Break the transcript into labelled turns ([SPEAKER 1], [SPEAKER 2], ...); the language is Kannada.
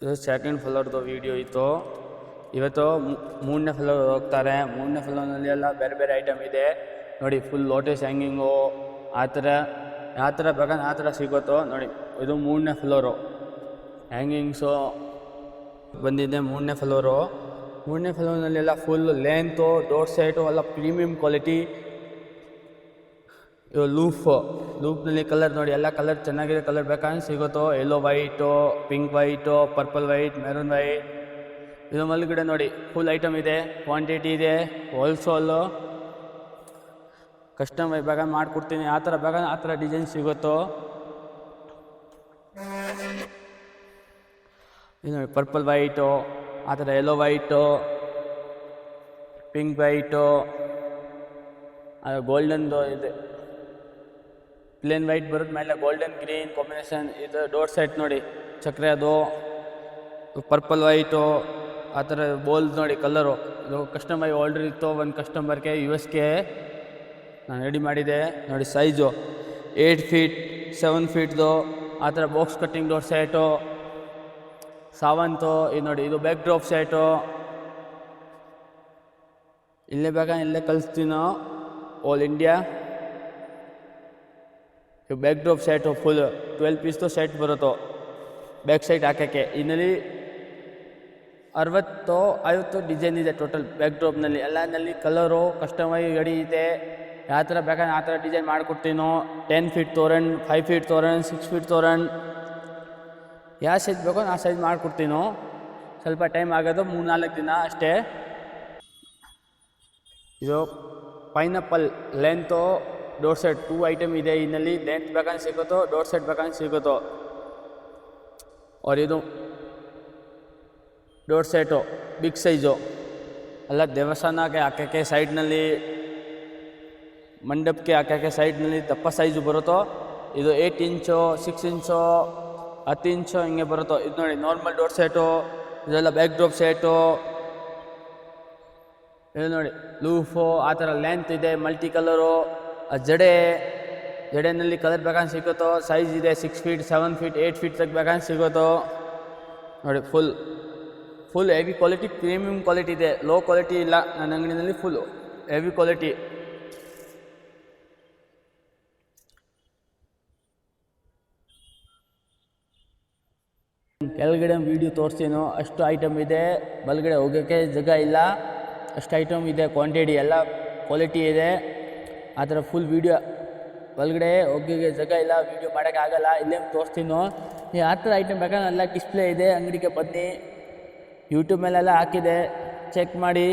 [SPEAKER 1] ಇದು ಸೆಕೆಂಡ್ ಫ್ಲೋರ್ದು ವೀಡಿಯೋ ಇತ್ತು. ಇವತ್ತು ಮೂರನೇ ಫ್ಲೋರ್ ಹೋಗ್ತಾರೆ. ಮೂರನೇ ಫ್ಲೋರ್ನಲ್ಲಿ ಎಲ್ಲ ಬೇರೆ ಬೇರೆ ಐಟಮ್ ಇದೆ ನೋಡಿ. ಫುಲ್ ಲೋಟಸ್ ಹ್ಯಾಂಗಿಂಗು ಆ ಥರ ಯಾವ ಥರ ಬೇಕಾದ್ರೆ ಆ ಥರ ಸಿಗುತ್ತೋ ನೋಡಿ. ಇದು ಮೂರನೇ ಫ್ಲೋರು ಹ್ಯಾಂಗಿಂಗ್ಸು ಬಂದಿದೆ. ಮೂರನೇ ಫ್ಲೋರು ಫ್ಲೋರ್ನಲ್ಲೆಲ್ಲ ಫುಲ್ ಲೆಂತು ಡೋರ್ ಸೆಟು ಎಲ್ಲ ಪ್ರೀಮಿಯಂ ಕ್ವಾಲಿಟಿ. ಇದು ಲೂಪ್ನಲ್ಲಿ ಕಲರ್ ನೋಡಿ, ಎಲ್ಲ ಕಲರ್ ಚೆನ್ನಾಗಿದೆ. ಕಲರ್ ಬೇಕಾದ್ರೆ ಸಿಗುತ್ತೋ. Yellow white, pink white, purple white, maroon white. ಇದು ಮೇಲ್ಗಡೆ ನೋಡಿ ಫುಲ್ ಐಟಮ್ ಇದೆ, ಕ್ವಾಂಟಿಟಿ ಇದೆ, ಹೋಲ್ಸೋಲು. ಕಸ್ಟಮ್ ಬೇಕಾದ್ರೆ ಮಾಡಿಕೊಡ್ತೀನಿ. ಆ ಥರ ಬೇಕಾದ್ರೆ ಆ ಥರ ಡಿಸೈನ್ ಸಿಗುತ್ತೋ. ಇದು ನೋಡಿ ಪರ್ಪಲ್ ವೈಟು, ಆ ಥರ ಯೆಲ್ಲೋ ವೈಟು, ಪಿಂಕ್ ವೈಟು, ಅದು ಗೋಲ್ಡನ್ದು ಇದೆ. ಪ್ಲೇನ್ ವೈಟ್ ಬರುತ್ತೆ, ಮೇಲೆ ಗೋಲ್ಡನ್ ಗ್ರೀನ್ ಕಾಂಬಿನೇಷನ್. ಇದು ಡೋರ್ ಸೆಟ್ ನೋಡಿ, ಚಕ್ರೆ ಅದು ಪರ್ಪಲ್ ವೈಟು ಆ ಥರ ಬೋಲ್ ನೋಡಿ ಕಲರು. ಇದು ಕಸ್ಟಮರ್ ಆರ್ಡ್ರ್ ಇತ್ತು ಒಂದು ಕಸ್ಟಮರ್ಗೆ US ನಾನು ರೆಡಿ ಮಾಡಿದೆ ನೋಡಿ. ಸೈಜು 8 ಫೀಟ್ 7 ಫೀಟ್ದು ಆ ಥರ ಬಾಕ್ಸ್ ಕಟ್ಟಿಂಗ್ ಡೋರ್ ಸೆಟು. ಸಾವಂತು ಇದು ನೋಡಿ, ಇದು ಬ್ಯಾಕ್ ಡ್ರಾಪ್ ಸೆಟು. ಇಲ್ಲೇ ಬೇಕಾದ್ರೆ ಇಲ್ಲೇ ಕಳಿಸ್ತೀನೋ all India. Backdrop set full 12 ಪೀಸ್ದು ಸೆಟ್ ಬರುತ್ತೋ ಬ್ಯಾಕ್ ಸೈಡ್ ಹಾಕೋಕ್ಕೆ. ಇನ್ನಲ್ಲಿ 60-50 ಡಿಸೈನ್ ಇದೆ ಟೋಟಲ್ ಬ್ಯಾಕ್ ಡ್ರಾಪ್ನಲ್ಲಿ. ಎಲ್ಲನಲ್ಲಿ ಕಲರು ಕಸ್ಟಮೈಸ್ ರೆಡಿ ಇದೆ. ಯಾವ ಥರ ಬೇಕಾದ್ರೆ ಆ ಥರ ಡಿಸೈನ್ ಮಾಡಿಕೊಡ್ತೀನೋ. 10 ಫೀಟ್ ತೋರಣ, 5 ಫೀಟ್ ತೋರಣ, 6 ಫೀಟ್ ತೋರಣ, ಯಾವ ಸೈಜ್ ಬೇಕೋ ಆ ಸೈಜ್ ಮಾಡಿಕೊಡ್ತೀನೋ. ಸ್ವಲ್ಪ ಟೈಮ್ ಆಗೋದು 3-4 ದಿನ ಅಷ್ಟೇ. ಇದು pineapple length door set 2 item ಇದೆ. ಇನ್ನಲ್ಲಿ ಲೆಂತ್ ಬೇಕಾದ್ರೆ ಸಿಗುತ್ತೋ, ಡೋರ್ ಸೆಟ್ ಬೇಕಾದ್ರೆ ಸಿಗುತ್ತೋ. ಇದು ಡೋರ್ ಸೆಟು ಬಿಗ್ ಸೈಜು, ಎಲ್ಲ ದೇವಸ್ಥಾನಕ್ಕೆ ಹಾಕೋಕ್ಕೆ, ಸೈಡ್ನಲ್ಲಿ ಮಂಡಪಕ್ಕೆ ಹಾಕೋಕ್ಕೆ ಸೈಡ್ನಲ್ಲಿ ದಪ್ಪ ಸೈಜು ಬರುತ್ತೋ. ಇದು 8 ಇಂಚು, 6 ಇಂಚು, 10 ಇಂಚು ಹಿಂಗೆ ಬರುತ್ತೋ. ಇದು ನೋಡಿ ನಾರ್ಮಲ್ ಡೋರ್ ಸೆಟು. ಇದೆಲ್ಲ ಬ್ಯಾಕ್ ಡ್ರಾಪ್ ಸೆಟು. ಇದು ನೋಡಿ ಲೂಫು ಆ ಥರ ಲೆಂತ್ ಇದೆ, ಮಲ್ಟಿ ಕಲರು. ಜಡೆನಲ್ಲಿ ಕಲರ್ ಬೇಕಾದ್ರೆ ಸಿಗುತ್ತೋ. ಸೈಜ್ ಇದೆ 6 ಫೀಟ್ 7 ಫೀಟ್ 8 ಫೀಟ್ ತಗ ಬೇಕಾದ್ರೆ ಸಿಗುತ್ತೋ ನೋಡಿ. Full heavy quality, premium quality ಇದೆ, ಲೋ ಕ್ವಾಲಿಟಿ ಇಲ್ಲ ನನ್ನ ಅಂಗಡಿನಲ್ಲಿ. Full heavy quality. ಕೆಳಗಡೆ ವೀಡಿಯೋ ತೋರಿಸ್ತೀನೋ ಅಷ್ಟು ಐಟಮ್ ಇದೆ. ಬಲಗಡೆ ಹೋಗೋಕ್ಕೆ ಜಾಗ ಇಲ್ಲ, ಅಷ್ಟು ಐಟಮ್ ಇದೆ. ಕ್ವಾಂಟಿಟಿ ಎಲ್ಲ ಕ್ವಾಲಿಟಿ ಇದೆ. ಆ ಥರ ಫುಲ್ ವೀಡಿಯೋ ಒಳಗಡೆ ಹೋಗೋಕ್ಕೆ ಜಾಗ ಇಲ್ಲ, ವೀಡಿಯೋ ಮಾಡೋಕ್ಕಾಗಲ್ಲ. ಇಲ್ಲೇ ತೋರಿಸ್ತೀನೋ. ಆ ಥರ ಐಟಮ್ ಬೇಕಾದ್ರೆ ಎಲ್ಲ ಡಿಸ್ಪ್ಲೇ ಇದೆ. ಅಂಗಡಿಗೆ ಬನ್ನಿ, ಯೂಟ್ಯೂಬ್ ಮೇಲೆಲ್ಲ ಹಾಕಿದೆ, ಚೆಕ್ ಮಾಡಿ.